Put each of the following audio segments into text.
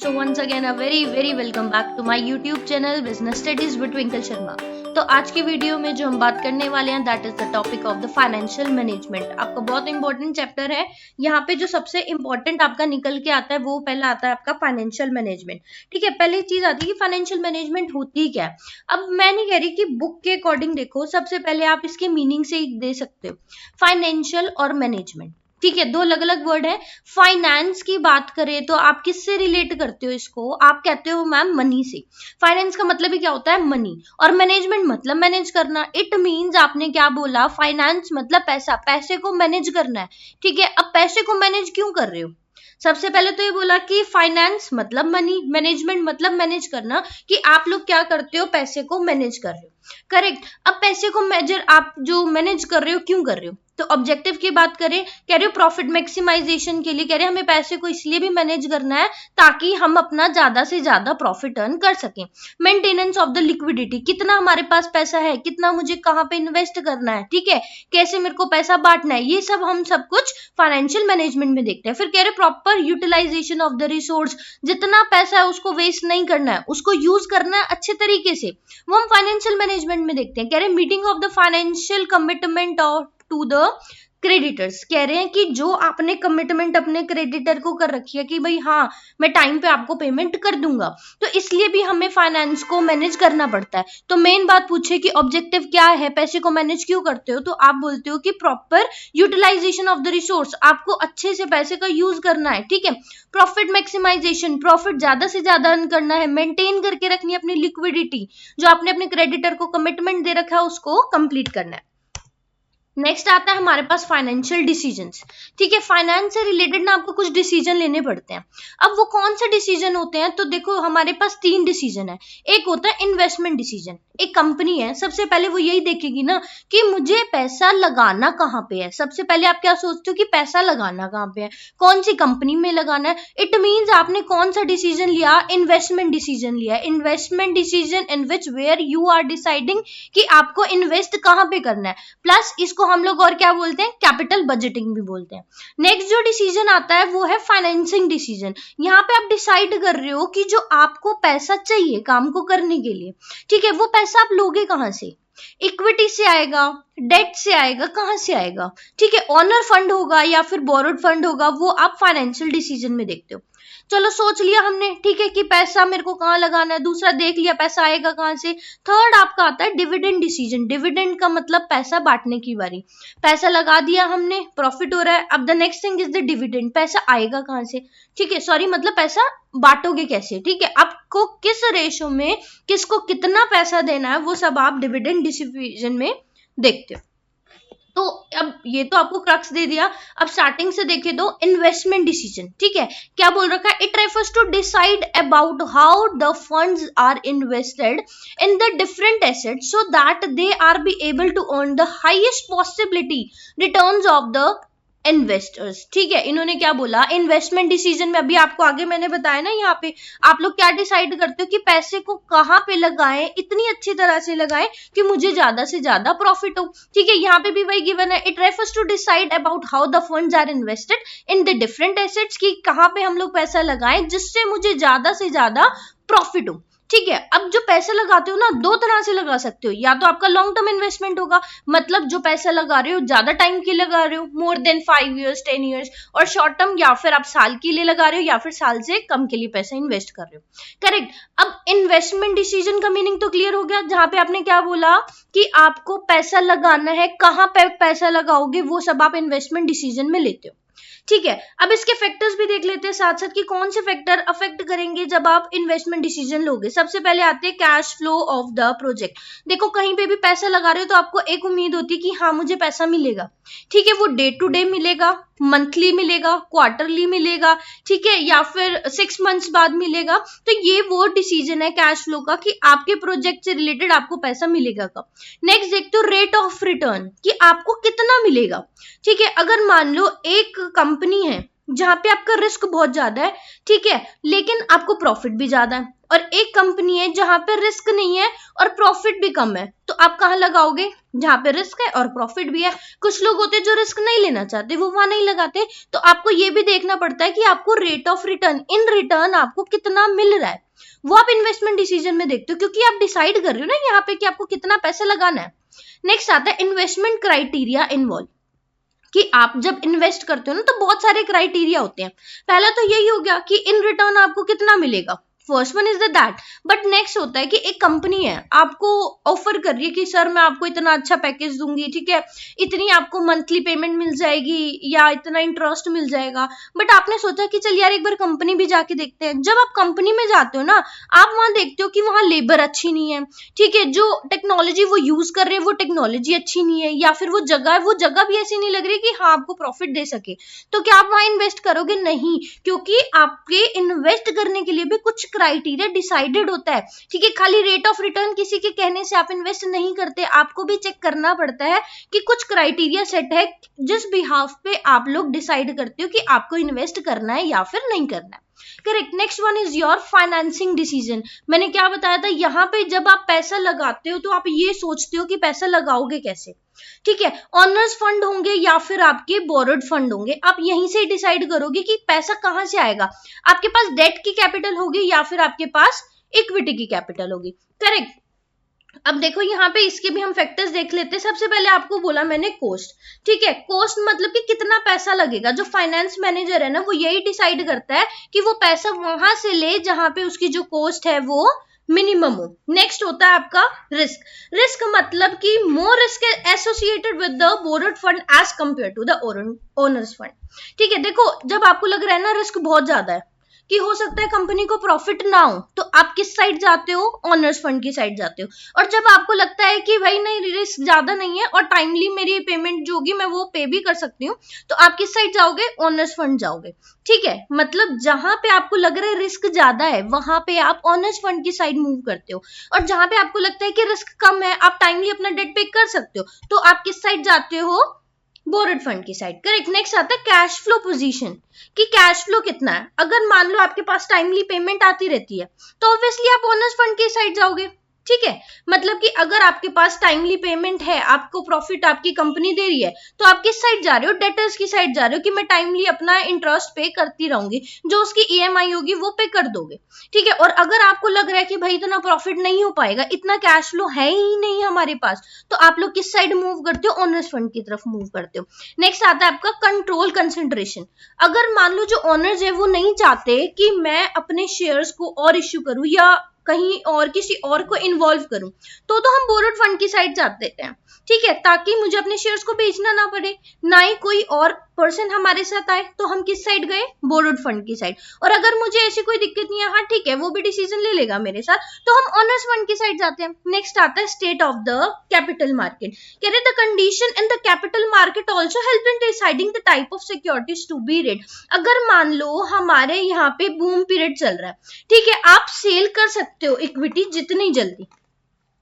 So once again a very welcome back to my YouTube channel Business Studies with twinkle Sharma. तो आज की video में जो हम बात करने वाले हैं that is the topic of the financial management. आपका बहुत इंपॉर्टेंट चैप्टर है। यहाँ पे जो सबसे इंपॉर्टेंट आपका निकल के आता है वो पहला आता है आपका फाइनेंशियल मैनेजमेंट। ठीक है, पहली चीज आती है कि फाइनेंशियल मैनेजमेंट होती क्या है। अब मैं नहीं कह रही कि बुक के अकॉर्डिंग देखो, सबसे पहले आप इसके मीनिंग से ही दे सकते हो, फाइनेंशियल और मैनेजमेंट। ठीक है, दो अलग अलग वर्ड है। फाइनेंस की बात करें तो आप किससे रिलेट करते हो इसको, आप कहते हो मैम मनी से। फाइनेंस का मतलब ही क्या होता है, मनी। और मैनेजमेंट मतलब मैनेज करना। इट मींस आपने क्या बोला, फाइनेंस मतलब पैसा, पैसे को मैनेज करना है। ठीक है, अब पैसे को मैनेज क्यों कर रहे हो। सबसे पहले तो ये बोला कि फाइनेंस मतलब मनी, मैनेजमेंट मतलब मैनेज करना, कि आप लोग क्या करते हो, पैसे को मैनेज कर रहे हो। करेक्ट। अब पैसे को मेजर आप जो मैनेज कर रहे हो क्यों कर रहे हो, तो ऑब्जेक्टिव की बात करें, कह रहे हो प्रॉफिट मैक्सिमाइजेशन के लिए, कह रहे हैं हमें पैसे को इसलिए भी मैनेज करना है ताकि हम अपना ज्यादा से ज्यादा प्रॉफिट अर्न कर सकें। मेंटेनेंस ऑफ द लिक्विडिटी, कितना हमारे पास पैसा है, कितना मुझे कहाँ पे इन्वेस्ट करना है, ठीक है, कैसे मेरे को पैसा बांटना है, ये सब हम सब कुछ फाइनेंशियल मैनेजमेंट में देखते हैं। फिर कह रहे proper utilization of the resource, जितना पैसा है उसको वेस्ट नहीं करना है, उसको यूज करना है अच्छे तरीके से, वो हम फाइनेंशियल मैनेजमेंट में देखते हैं। कह रहे meeting of the financial commitment of to the creditors, कह रहे हैं कि जो आपने कमिटमेंट अपने क्रेडिटर को कर रखी है कि भाई हाँ मैं टाइम पे आपको पेमेंट कर दूंगा, तो इसलिए भी हमें फाइनेंस को मैनेज करना पड़ता है। तो मेन बात पूछे कि ऑब्जेक्टिव क्या है, पैसे को मैनेज क्यों करते हो, तो आप बोलते हो कि proper utilization of the resource, आपको अच्छे से पैसे का यूज करना है। ठीक है, प्रॉफिट मैक्सिमाइजेशन, प्रॉफिट ज्यादा से ज्यादा अर्न करना है, मेंटेन करके रखनी है अपनी लिक्विडिटी, जो आपने अपने क्रेडिटर को कमिटमेंट दे रखा है उसको कंप्लीट करना है। नेक्स्ट आता है हमारे पास फाइनेंशियल डिसीजंस। ठीक है, फाइनेंस से रिलेटेड ना आपको कुछ डिसीजन लेने पड़ते हैं। अब वो कौन से डिसीजन होते हैं, तो देखो हमारे पास तीन डिसीजन है। एक होता है इन्वेस्टमेंट डिसीजन। एक कंपनी है, सबसे पहले वो यही देखेगी ना कि मुझे पैसा लगाना कहाँ पे है। सबसे पहले आप क्या सोचते हो कि पैसा लगाना कहाँ पे है, कौन सी कंपनी में लगाना है। इट मींस आपने कौन सा डिसीजन लिया, इन्वेस्टमेंट डिसीजन लिया। Investment decision in which where you are deciding कि आपको इन्वेस्ट कहाँ पे करना है। प्लस इसको हम लोग और क्या बोलते हैं, कैपिटल बजटिंग भी बोलते हैं। नेक्स्ट जो डिसीजन आता है वो है फाइनेंसिंग डिसीजन। यहाँ पे आप डिसाइड कर रहे हो कि जो आपको पैसा चाहिए काम को करने के लिए, ठीक है, वो पैसा आप लोगे कहाँ से, इक्विटी से आएगा, डेट से आएगा, कहां से आएगा। ठीक है, ऑनर फंड होगा या फिर बोरोड फंड होगा, वो आप फाइनेंशियल डिसीजन में देखते हो। चलो सोच लिया हमने, ठीक है, कि पैसा मेरे को कहाँ लगाना है। दूसरा देख लिया पैसा आएगा कहाँ से। थर्ड आपका आता है डिविडेंड डिसीजन। डिविडेंड का मतलब पैसा बांटने की बारी। पैसा लगा दिया हमने, प्रॉफिट हो रहा है, अब the next thing is the dividend, पैसा आएगा कहाँ से। ठीक है, सॉरी मतलब पैसा बांटोगे कैसे। ठीक है, आपको किस रेशो में किसको कितना पैसा देना है, वो सब आप डिविडेंड डिसीजन में देखते हो। तो अब ये तो आपको क्रक्स दे दिया। अब स्टार्टिंग से देखे तो इन्वेस्टमेंट डिसीजन, ठीक है, क्या बोल रखा है, it refers to decide about how the funds are invested in the different assets so that they are be able to earn the highest possibility returns of the investors. ठीक है, इन्होंने क्या बोला, इन्वेस्टमेंट डिसीजन में अभी आपको आगे मैंने बताया ना, यहाँ पे आप लोग क्या डिसाइड करते हो कि पैसे को कहाँ पे लगाएं, इतनी अच्छी तरह से लगाएं कि मुझे ज्यादा से ज्यादा प्रॉफिट हो। ठीक है, यहाँ पे भी वही गिवन है, it refers to decide about how the funds are invested in the different assets, कि कहाँ पे हम लोग पैसा लगाएं जिससे मुझे ज्यादा से ज्यादा प्रॉफिट हो। ठीक है, अब जो पैसा लगाते हो ना, दो तरह से लगा सकते हो, या तो आपका लॉन्ग टर्म इन्वेस्टमेंट होगा, मतलब जो पैसा लगा रहे हो ज्यादा टाइम के लिए लगा रहे हो, मोर देन 5 years 10 years, और शॉर्ट टर्म या फिर आप साल के लिए लगा रहे हो या फिर साल से कम के लिए पैसा इन्वेस्ट कर रहे हो। करेक्ट। अब इन्वेस्टमेंट डिसीजन का मीनिंग तो क्लियर हो गया, जहां पे आपने क्या बोला कि आपको पैसा लगाना है, कहां पे पैसा लगाओगे, वो सब आप इन्वेस्टमेंट डिसीजन में लेते हो। ठीक है, अब इसके फैक्टर्स भी देख लेते हैं साथ साथ कि कौन से फैक्टर अफेक्ट करेंगे जब आप इन्वेस्टमेंट डिसीजन लोगे। सबसे पहले आते हैं cash flow of the project. देखो कहीं पे भी पैसा लगा रहे हो तो आपको एक उम्मीद होती है कि हाँ मुझे पैसा मिलेगा। ठीक है, वो डे टू डे मिलेगा, मंथली मिलेगा, क्वार्टरली मिलेगा, ठीक है, या फिर 6 months बाद मिलेगा। तो ये वो डिसीजन है कैश फ्लो का कि आपके प्रोजेक्ट से रिलेटेड आपको पैसा मिलेगा कब। नेक्स्ट देखते हो रेट ऑफ रिटर्न, कि आपको कितना मिलेगा। ठीक है, अगर मान लो एक कंपनी है, जहां पे आपका रिस्क बहुत ज्यादा है, ठीक है, लेकिन आपको प्रॉफिट भी ज्यादा है। और एक कंपनी है जहां पे रिस्क नहीं है और प्रॉफिट भी कम है, तो आप कहाँ लगाओगे? जहां पे रिस्क है और प्रॉफिट भी है। कुछ लोग होते हैं जो रिस्क नहीं लेना चाहते, वो वहां नहीं लगाते। तो आपको ये भी देखना पड़ता है कि आपको rate of return, in return आपको कितना मिल रहा है, वो आप इन्वेस्टमेंट डिसीजन में देखते हो, क्योंकि आप डिसाइड कर रहे हो ना यहाँ पे कि आपको कितना पैसा लगाना है। नेक्स्ट आता है इन्वेस्टमेंट क्राइटेरिया इन्वॉल्व, कि आप जब इन्वेस्ट करते हो ना तो बहुत सारे क्राइटेरिया होते हैं। पहला तो यही हो गया कि इन रिटर्न आपको कितना मिलेगा, first one is that. But next होता है कि एक कंपनी है आपको ऑफर कर रही है कि सर मैं आपको इतना अच्छा पैकेज दूंगी, ठीक है, इतनी आपको मंथली पेमेंट मिल जाएगी या इतना इंटरेस्ट मिल जाएगा। बट आपने सोचा कि चल यार एक बार कंपनी भी जाके देखते हैं। जब आप कंपनी में जाते हो ना, आप वहां देखते हो कि वहां लेबर अच्छी नहीं है, ठीक है, जो टेक्नोलॉजी वो यूज कर रहे हैं वो टेक्नोलॉजी अच्छी नहीं है, या फिर वो जगह भी ऐसी नहीं लग रही कि हाँ आपको प्रॉफिट दे सके। तो क्या आप वहां इन्वेस्ट करोगे? नहीं, क्योंकि आपके इन्वेस्ट करने के लिए भी कुछ क्राइटेरिया डिसाइडेड होता है, ठीक है। खाली रेट ऑफ रिटर्न किसी के कहने से आप इन्वेस्ट नहीं करते, आपको भी चेक करना पड़ता है कि कुछ क्राइटेरिया सेट है जिस बिहाफ पे आप लोग डिसाइड करते हो कि आपको इन्वेस्ट करना है या फिर नहीं करना है। Correct. Next one is your financing decision. मैंने क्या बताया था, यहाँ पे जब आप पैसा लगाते हो तो आप ये सोचते हो कि पैसा लगाओगे कैसे, ठीक है, ऑनर्स फंड होंगे या फिर आपके बोरोड फंड होंगे। आप यहीं से डिसाइड करोगे कि पैसा कहां से आएगा। आपके पास डेट की कैपिटल होगी या फिर आपके पास इक्विटी की कैपिटल होगी। करेक्ट। अब देखो यहाँ पे इसके भी हम फैक्टर्स देख लेते हैं। सबसे पहले आपको बोला मैंने कॉस्ट, ठीक है, कॉस्ट मतलब कि कितना पैसा लगेगा। जो फाइनेंस मैनेजर है ना, वो यही डिसाइड करता है कि वो पैसा वहां से ले जहां पे उसकी जो कॉस्ट है वो मिनिमम हो। नेक्स्ट होता है आपका रिस्क। रिस्क मतलब कि more risk associated with the borrowed fund as compare to the owners fund, ठीक है। देखो जब आपको लग रहा है ना रिस्क बहुत ज्यादा है कि हो सकता है कंपनी को प्रॉफिट ना हो, तो आप किस साइड जाते हो? ऑनर्स फंड की साइड जाते हो। और जब आपको लगता है कि भाई नहीं रिस्क ज्यादा नहीं है और टाइमली मेरी पेमेंट जो होगी मैं वो पे भी कर सकती हूँ, तो आप किस साइड जाओगे? ऑनर्स फंड जाओगे, ठीक है। मतलब जहां पे आपको लग रहा है रिस्क ज्यादा है वहां पे आप ऑनर्स फंड की साइड मूव करते हो, और जहां पे आपको लगता है कि रिस्क कम है, आप टाइमली अपना डेट पे कर सकते हो, तो आप किस साइड जाते हो? बोरोड फंड की साइड। करेक्ट। नेक्स्ट आता है कैश फ्लो पोजीशन, कि कैश फ्लो कितना है। अगर मान लो आपके पास टाइमली पेमेंट आती रहती है तो ऑब्वियसली आप ओनर्स फंड की साइड जाओगे, ठीक है। मतलब कि अगर आपके पास टाइमली पेमेंट है, आपको प्रॉफिट आपकी कंपनी दे रही है, तो आप किस साइड जा रहे हो? डेटर्स की साइड जा रहे हो कि मैं टाइमली अपना इंटरेस्ट पे करती रहूंगी, जो उसकी ईएमआई होगी वो पे कर दोगे, ठीक है। और अगर आपको लग रहा है कि भाई इतना प्रॉफिट नहीं हो पाएगा, इतना कैश फ्लो है ही नहीं हमारे पास, तो आप लोग किस साइड मूव करते हो? ओनर्स फंड की तरफ मूव करते हो। नेक्स्ट आता है आपका कंट्रोल कंसेंट्रेशन। अगर मान लो जो ओनर्स है वो नहीं चाहते कि मैं अपने शेयर्स को और इश्यू करूं या कहीं और किसी और को इन्वॉल्व करूं, तो हम बोरोड फंड की साइड जाते हैं, ठीक है, ताकि मुझे अपने शेयर्स को बेचना ना पड़े, ना ही कोई और पर्सन हमारे साथ आए। तो हम किस साइड गए? बोरोड फंड की साइड। और अगर मुझे ऐसी कोई दिक्कत नहीं है, हाँ ठीक है, वो भी डिसीजन ले लेगा मेरे साथ, तो हम ऑनर्स फंड की साइड जाते हैं। नेक्स्ट आता है state of the capital market. कह रहे the condition in the capital market also help in deciding the type of securities to be raised. अगर मान लो हमारे यहाँ पे बूम पीरियड चल रहा है, ठीक है, आप सेल कर सकते हो इक्विटी जितनी जल्दी,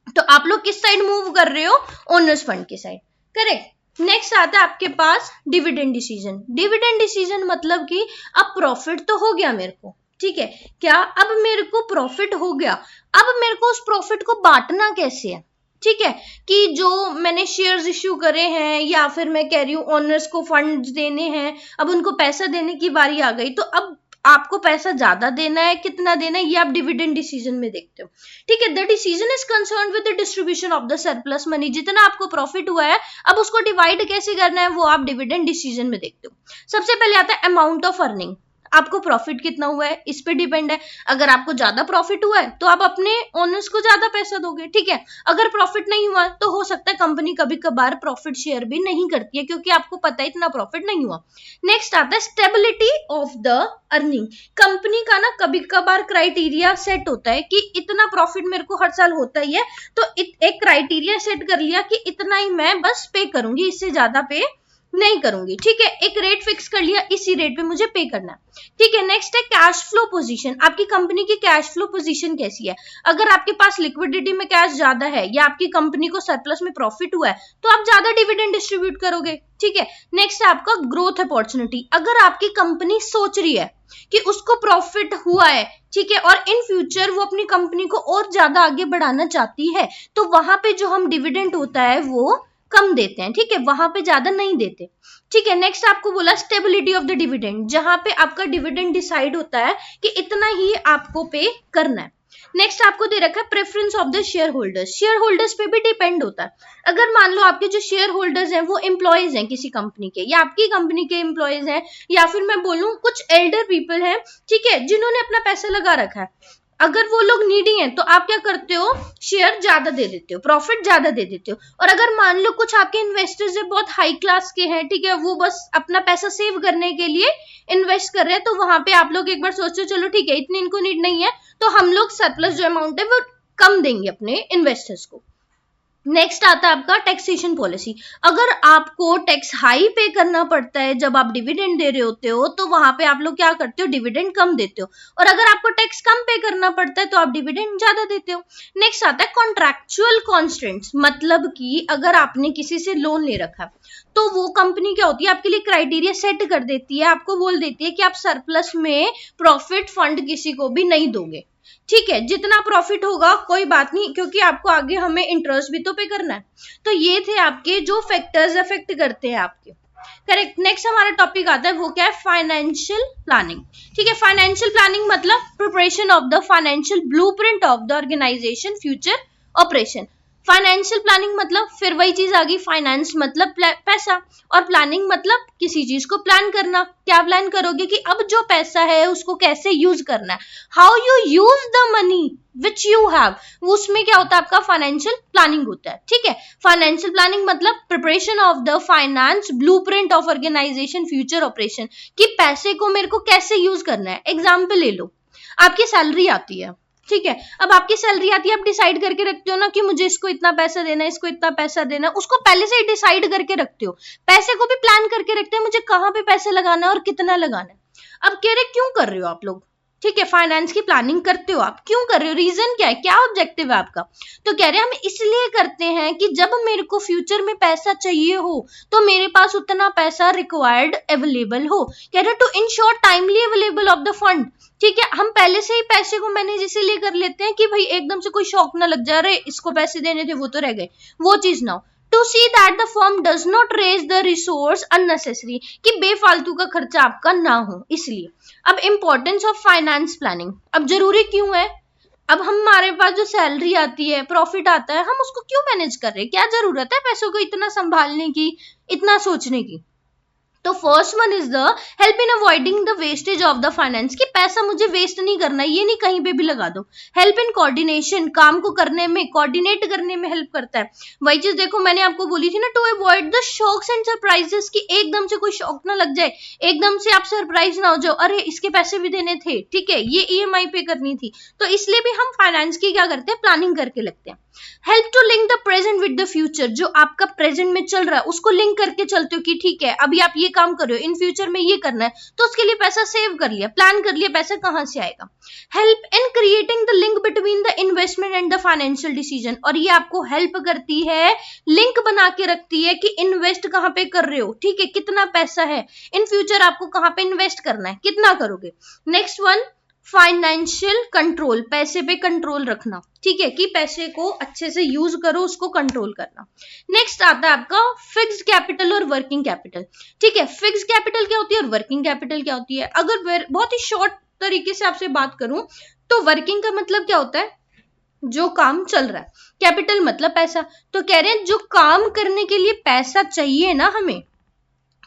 तो आप लोग किस साइड मूव कर रहे हो? ओनर्स फंड की साइड। करेक्ट। नेक्स्ट आता है आपके पास डिविडेंड डिसीजन। डिविडेंड डिसीजन मतलब कि अब प्रॉफिट तो हो गया मेरे को, ठीक है, क्या अब मेरे को प्रॉफिट हो गया, अब मेरे को उस प्रॉफिट को बांटना कैसे है, ठीक है, कि जो मैंने शेयर्स इश्यू करे हैं या फिर मैं कह रही हूँ ओनर्स को फंड देने हैं, अब उनको पैसा देने की बारी आ गई, तो अब आपको पैसा ज्यादा देना है, कितना देना है, ये आप डिविडेंड डिसीजन में देखते हो, ठीक है। The decision is concern with the distribution of the surplus money. जितना आपको प्रॉफिट हुआ है अब उसको डिवाइड कैसे करना है वो आप डिविडेंड डिसीजन में देखते हो। सबसे पहले आता है अमाउंट ऑफ अर्निंग। आपको प्रॉफिट कितना हुआ है इस पे डिपेंड है। अगर आपको ज्यादा प्रॉफिट हुआ है तो आप अपने ओनर्स को ज्यादा पैसा दोगे, ठीक है। अगर प्रॉफिट नहीं हुआ तो हो सकता है कंपनी कभी कभार प्रॉफिट शेयर भी नहीं करती है, क्योंकि आपको पता है इतना प्रॉफिट नहीं हुआ। नेक्स्ट आता है stability of the earning. Company का ना कभी कभार क्राइटेरिया सेट होता है कि इतना प्रॉफिट मेरे को हर साल होता ही है, तो एक क्राइटेरिया सेट कर लिया कि इतना ही मैं बस पे करूंगी, इससे ज्यादा पे नहीं करूंगी, ठीक है। एक रेट फिक्स कर लिया, इसी रेट पे मुझे पे करना है, ठीक है। नेक्स्ट है कैश फ्लो पोजीशन। आपकी कंपनी की कैश फ्लो पोजीशन कैसी है? अगर आपके पास लिक्विडिटी में कैश ज्यादा है या आपकी कंपनी को सरप्लस में प्रॉफिट हुआ है तो आप ज्यादा डिविडेंड डिस्ट्रीब्यूट करोगे, ठीक है। नेक्स्ट है आपका ग्रोथ अपॉर्चुनिटी। अगर आपकी कंपनी सोच रही है कि उसको प्रॉफिट हुआ है, ठीक है, और इन फ्यूचर वो अपनी कंपनी को और ज्यादा आगे बढ़ाना चाहती है, तो वहां पे जो हम डिविडेंड होता है वो कम देते हैं, ठीक है, वहां पे ज्यादा नहीं देते, ठीक है। नेक्स्ट आपको बोला स्टेबिलिटी ऑफ द डिविडेंड, जहां पे आपका डिविडेंड डिसाइड होता है कि इतना ही आपको पे करना है। नेक्स्ट आपको दे रखा है preference of the share holders. Share holders पे भी डिपेंड होता है। अगर मान लो आपके जो शेयर होल्डर्स हैं वो एम्प्लॉयज हैं किसी कंपनी के, या आपकी कंपनी के एम्प्लॉयज हैं, या फिर मैं बोलूं कुछ एल्डर पीपल हैं, ठीक है, जिन्होंने अपना पैसा लगा रखा है, अगर वो लोग नीडी हैं तो आप क्या करते हो, शेयर ज्यादा दे देते हो, प्रॉफिट ज्यादा दे देते हो। और अगर मान लो कुछ आपके इन्वेस्टर्स है बहुत हाई क्लास के हैं, ठीक है, वो बस अपना पैसा सेव करने के लिए इन्वेस्ट कर रहे हैं, तो वहां पे आप लोग एक बार सोचो, चलो ठीक है इतनी इनको नीड नहीं है तो हम लोग सरप्लस जो अमाउंट है वो कम देंगे अपने इन्वेस्टर्स को। नेक्स्ट आता है आपका टैक्सेशन पॉलिसी। अगर आपको टैक्स हाई पे करना पड़ता है जब आप डिविडेंड दे रहे होते हो तो वहां पे आप लोग क्या करते हो, डिविडेंड कम देते हो, और अगर आपको टैक्स कम पे करना पड़ता है तो आप डिविडेंड ज्यादा देते हो। नेक्स्ट आता है कॉन्ट्रैक्चुअल कॉन्स्टेंट्स, मतलब कि अगर आपने किसी से लोन ले रखा तो वो कंपनी क्या होती है, आपके लिए क्राइटेरिया सेट कर देती है, आपको बोल देती है कि आप सरप्लस में प्रॉफिट फंड किसी को भी नहीं दोगे, ठीक है, जितना प्रॉफिट होगा कोई बात नहीं, क्योंकि आपको आगे हमें इंटरेस्ट भी तो पे करना है। तो ये थे आपके जो फैक्टर्स अफेक्ट करते हैं आपके, करेक्ट। नेक्स्ट हमारा टॉपिक आता है वो क्या है, फाइनेंशियल प्लानिंग, ठीक है। फाइनेंशियल प्लानिंग मतलब preparation of the financial blueprint of the organisation future operation. Financial planning मतलब फिर वही चीज आ गई, फाइनेंस मतलब पैसा, और प्लानिंग मतलब किसी चीज को प्लान करना। क्या प्लान करोगे कि अब जो पैसा है उसको कैसे यूज करना है, how you use the money which you have, उसमें क्या होता है आपका फाइनेंशियल प्लानिंग होता है, ठीक है। फाइनेंशियल प्लानिंग मतलब preparation of the finance blueprint of organisation future operation, कि पैसे को मेरे को कैसे यूज करना है। एग्जाम्पल ले लो, आपकी सैलरी आती है, ठीक है, अब आपकी सैलरी आती है, आप डिसाइड करके रखते हो ना कि मुझे इसको इतना पैसा देना है, इसको इतना पैसा देना है, उसको पहले से ही डिसाइड करके रखते हो। पैसे को भी प्लान करके रखते हैं, मुझे कहाँ पे पैसे लगाना है और कितना लगाना है। अब कह रहे क्यों कर रहे हो आप लोग, ठीक है, फाइनेंस की प्लानिंग करते हो, आप क्यों कर रहे हो, रीजन क्या है, क्या ऑब्जेक्टिव है आपका। तो कह रहे हैं हम इसलिए करते हैं कि जब मेरे को फ्यूचर में पैसा चाहिए हो तो मेरे पास उतना पैसा रिक्वायर्ड अवेलेबल हो। कह रहे to ensure timely available of the fund, ठीक है, हम पहले से ही पैसे को मैनेज इसीलिए कर लेते हैं कि भाई एकदम से कोई शौक ना लग जा रहे, इसको पैसे देने थे वो तो रह गए, वो चीज ना हो। To see that the firm does not raise the resource unnecessary, कि बेफालतू का खर्चा आपका ना हो, इसलिए। अब इंपॉर्टेंस ऑफ फाइनेंस प्लानिंग, अब जरूरी क्यों है, अब हमारे पास जो सैलरी आती है, प्रॉफिट आता है, हम उसको क्यों मैनेज कर रहे हैं, क्या जरूरत है पैसों को इतना संभालने की, इतना सोचने की। तो first one is the help in avoiding the wastage of the finance, कि पैसा मुझे वेस्ट नहीं करना, ये नहीं कहीं पे भी लगा दो। हेल्प इन कोऑर्डिनेशन, काम को करने में, कोऑर्डिनेट करने में हेल्प करता है। वही चीज देखो मैंने आपको बोली थी ना, to avoid the shocks and surprises, कि एकदम से कोई शॉक ना लग जाए, एकदम से आप सरप्राइज ना हो जाओ, अरे इसके पैसे भी देने थे, ठीक है, ये ईएमआई पे करनी थी, तो इसलिए भी हम फाइनेंस की क्या करते हैं, प्लानिंग करके लगते हैं। Help to link the present with the future, जो आपका प्रेजेंट में चल रहा है उसको लिंक करके चलते हो कि ठीक है अभी आप ये काम कर रहे हो, इन फ्यूचर में ये करना है, तो उसके लिए पैसा सेव कर लिया, प्लान कर लिया पैसा कहां से आएगा। Help in creating the link between the investment and the financial decision, और ये आपको हेल्प करती है, लिंक बना के रखती है कि इन्वेस्ट कहां पे कर रहे हो, ठीक है, कितना पैसा है, इन फ्यूचर आपको कहां पे इन्वेस्ट करना है, कितना करोगे। नेक्स्ट वन फाइनेंशियल कंट्रोल, पैसे पे कंट्रोल रखना, ठीक है, कि पैसे को अच्छे से यूज करो, उसको कंट्रोल करना। नेक्स्ट आता है आपका फिक्स्ड कैपिटल और वर्किंग कैपिटल, ठीक है, फिक्स्ड कैपिटल क्या होती है और वर्किंग कैपिटल क्या होती है। अगर बहुत ही शॉर्ट तरीके से आपसे बात करूं तो वर्किंग का मतलब क्या होता है, जो काम चल रहा है, कैपिटल मतलब पैसा। तो कह रहे हैं जो काम करने के लिए पैसा चाहिए ना हमें,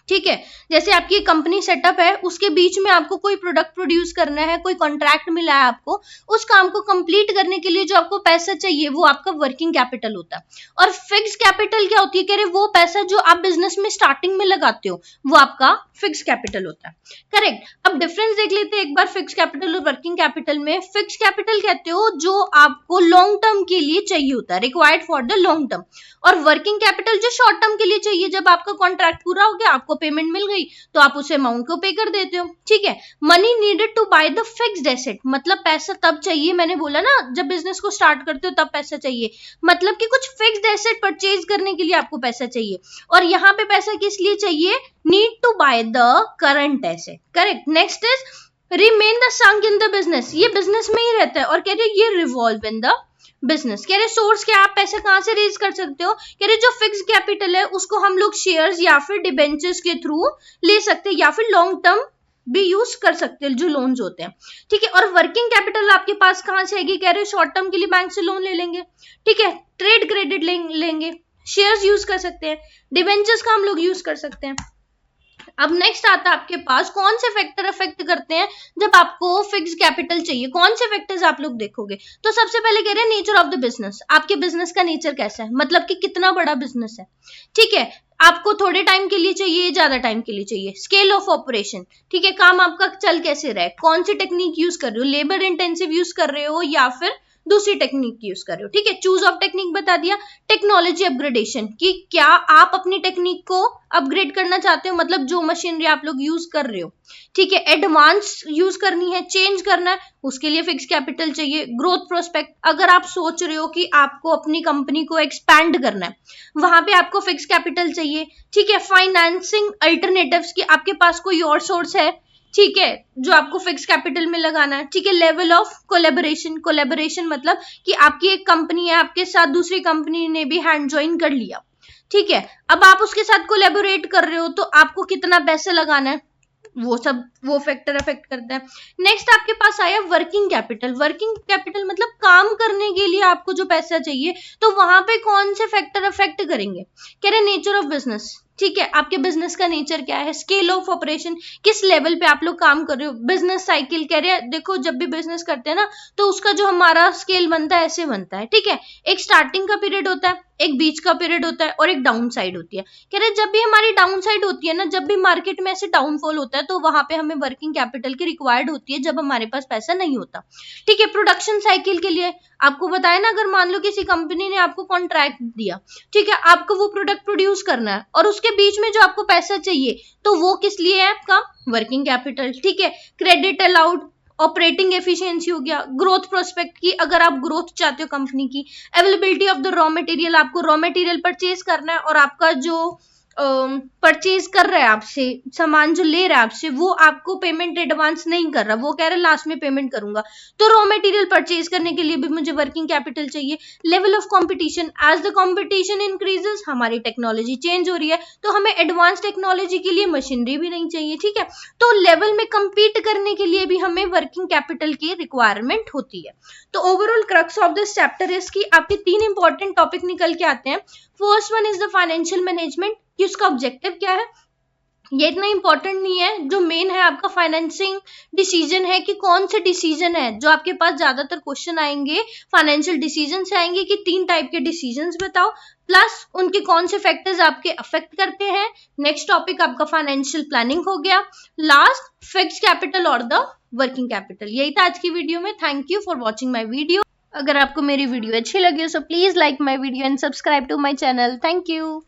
ठीक है, जैसे आपकी कंपनी सेटअप है, उसके बीच में आपको कोई प्रोडक्ट प्रोड्यूस करना है, कोई कॉन्ट्रैक्ट मिला है आपको, उस काम को कंप्लीट करने के लिए जो आपको पैसा चाहिए वो आपका वर्किंग कैपिटल होता है। और फिक्स कैपिटल क्या होती है, कह रहे वो पैसा जो आप बिजनेस में स्टार्टिंग में लगाते हो वो आपका फिक्स कैपिटल होता है। करेक्ट। अब डिफरेंस देख लेते हैं एक बार फिक्स कैपिटल और वर्किंग कैपिटल में। फिक्स कैपिटल कहते हो जो आपको लॉन्ग टर्म के लिए चाहिए होता है, required for the long term. और वर्किंग कैपिटल जो शॉर्ट टर्म के लिए चाहिए, जब आपका कॉन्ट्रैक्ट पूरा हो गया, आपको पेमेंट मिल गई, तो आप उस अमाउंट को पे कर देते हो। ठीक है। Money needed to buy the fixed asset, मतलब पैसा तब चाहिए, मैंने बोला ना जब बिजनेस को स्टार्ट करते हो तब पैसा चाहिए, मतलब कि कुछ फिक्स्ड एसेट परचेज करने के लिए आपको पैसा चाहिए। और यहाँ पे पैसा किस लिए चाहिए, need to buy the current asset. Correct. Next is remain the sunk in the business, ये बिजनेस में ही रहता है। और कह रहे ये रिवॉल्व इन द बिजनेस। कह रहे सोर्स क्या, आप पैसे कहां से रेज कर सकते हो, कह रहे जो फिक्स कैपिटल है उसको हम लोग शेयर्स या फिर डिबेंचर्स के थ्रू ले सकते हैं, या फिर लॉन्ग टर्म भी यूज कर सकते हैं जो लोन्स होते हैं। ठीक है। और वर्किंग कैपिटल आपके पास कहां से आएगी, कह रहे शॉर्ट टर्म के लिए बैंक से लोन ले लेंगे। ठीक है। ट्रेड क्रेडिट लेंगे, शेयर्स यूज कर सकते हैं, डिबेंचर्स का हम लोग यूज कर सकते हैं। अब नेक्स्ट आता है आपके पास कौन से फैक्टर अफेक्ट करते हैं जब आपको फिक्स कैपिटल चाहिए, कौन से फैक्टर्स आप लोग देखोगे। तो सबसे पहले कह रहे हैं नेचर ऑफ द बिजनेस, आपके बिजनेस का नेचर कैसा है, मतलब कि कितना बड़ा बिजनेस है। ठीक है। आपको थोड़े टाइम के लिए चाहिए, ज्यादा टाइम के लिए चाहिए। स्केल ऑफ ऑपरेशन, ठीक है, काम आपका चल कैसे रहा है, कौन सी टेक्निक यूज कर रहे हो, लेबर इंटेंसिव यूज कर रहे हो या फिर दूसरी टेक्निक यूज कर रहे हो। ठीक है। चूज ऑफ टेक्निक बता दिया। टेक्नोलॉजी अपग्रेडेशन, कि क्या आप अपनी टेक्निक को अपग्रेड करना चाहते हो, मतलब जो मशीनरी आप लोग यूज कर रहे हो, ठीक है, एडवांस यूज करनी है, चेंज करना है, उसके लिए फिक्स कैपिटल चाहिए। ग्रोथ प्रोस्पेक्ट, अगर आप सोच रहे हो कि आपको अपनी कंपनी को एक्सपैंड करना है, वहां पे आपको फिक्स कैपिटल चाहिए। ठीक है। फाइनेंसिंग अल्टरनेटिव्स, की आपके पास कोई और सोर्स है, ठीक है, जो आपको फिक्स कैपिटल में लगाना है। ठीक है। लेवल ऑफ कोलैबोरेशन, कोलैबोरेशन मतलब कि आपकी एक कंपनी है, आपके साथ दूसरी कंपनी ने भी हैंड ज्वाइन कर लिया, ठीक है, अब आप उसके साथ कोलैबोरेट कर रहे हो, तो आपको कितना पैसा लगाना है, वो फैक्टर अफेक्ट करता है। नेक्स्ट आपके पास आया वर्किंग कैपिटल। वर्किंग कैपिटल मतलब काम करने के लिए आपको जो पैसा चाहिए, तो वहां पे कौन से फैक्टर अफेक्ट करेंगे, कह रहे नेचर ऑफ बिजनेस। ठीक है। आपके बिजनेस का नेचर क्या है, स्केल ऑफ ऑपरेशन, किस लेवल पे आप लोग काम कर रहे हो, बिजनेस साइकिल, कह रहे हैं देखो जब भी बिजनेस करते हैं ना, तो उसका जो हमारा स्केल बनता है ऐसे बनता है। ठीक है। एक स्टार्टिंग का पीरियड होता है, एक बीच का पीरियड होता है और एक डाउन साइड होती है। कह रहे जब भी हमारी डाउन साइड होती है ना, जब भी मार्केट में ऐसे डाउनफॉल होता है, तो वहां पे हमें वर्किंग कैपिटल की रिक्वायर्ड होती है, जब हमारे पास पैसा नहीं होता। ठीक है। प्रोडक्शन साइकिल के लिए आपको बताया ना, अगर मान लो किसी कंपनी ने आपको कॉन्ट्रैक्ट दिया, ठीक है, आपको वो प्रोडक्ट प्रोड्यूस करना है, और उसके बीच में जो आपको पैसा चाहिए, तो वो किस लिए है, आपका वर्किंग कैपिटल। ठीक है। क्रेडिट अलाउड, ऑपरेटिंग एफिशिएंसी हो गया। ग्रोथ प्रोस्पेक्ट की, अगर आप ग्रोथ चाहते हो कंपनी की। Availability of the raw material, आपको रॉ मटेरियल परचेज करना है, और आपका जो परचेज कर रहा है आपसे, सामान जो ले रहा है आपसे, वो आपको पेमेंट एडवांस नहीं कर रहा, वो कह रहा है लास्ट में पेमेंट करूंगा, तो रॉ मटेरियल परचेज करने के लिए भी मुझे वर्किंग कैपिटल चाहिए। Level of competition, as the competition increases, हमारी टेक्नोलॉजी चेंज हो रही है, तो हमें एडवांस टेक्नोलॉजी के लिए मशीनरी भी नहीं चाहिए। ठीक है। तो लेवल में compete करने के लिए भी हमें वर्किंग कैपिटल की रिक्वायरमेंट होती है। तो overall crux of this chapter is कि आपके 3 इंपॉर्टेंट टॉपिक निकल के आते हैं। First one is the financial management, कि उसका ऑब्जेक्टिव क्या है, ये इतना इंपॉर्टेंट नहीं है। जो मेन है आपका फाइनेंसिंग डिसीजन है, कि कौन से डिसीजन है जो आपके पास ज्यादातर क्वेश्चन आएंगे, फाइनेंशियल डिसीजन से आएंगे, कि 3 टाइप के डिसीजंस बताओ, प्लस उनके कौन से फैक्टर्स आपके अफेक्ट करते हैं। नेक्स्ट टॉपिक आपका फाइनेंशियल प्लानिंग हो गया, लास्ट फिक्स कैपिटल और द वर्किंग कैपिटल। यही था आज की वीडियो में। Thank you for watching my video. अगर आपको मेरी वीडियो अच्छी लगी हो, so please like my video and subscribe to my channel. Thank you.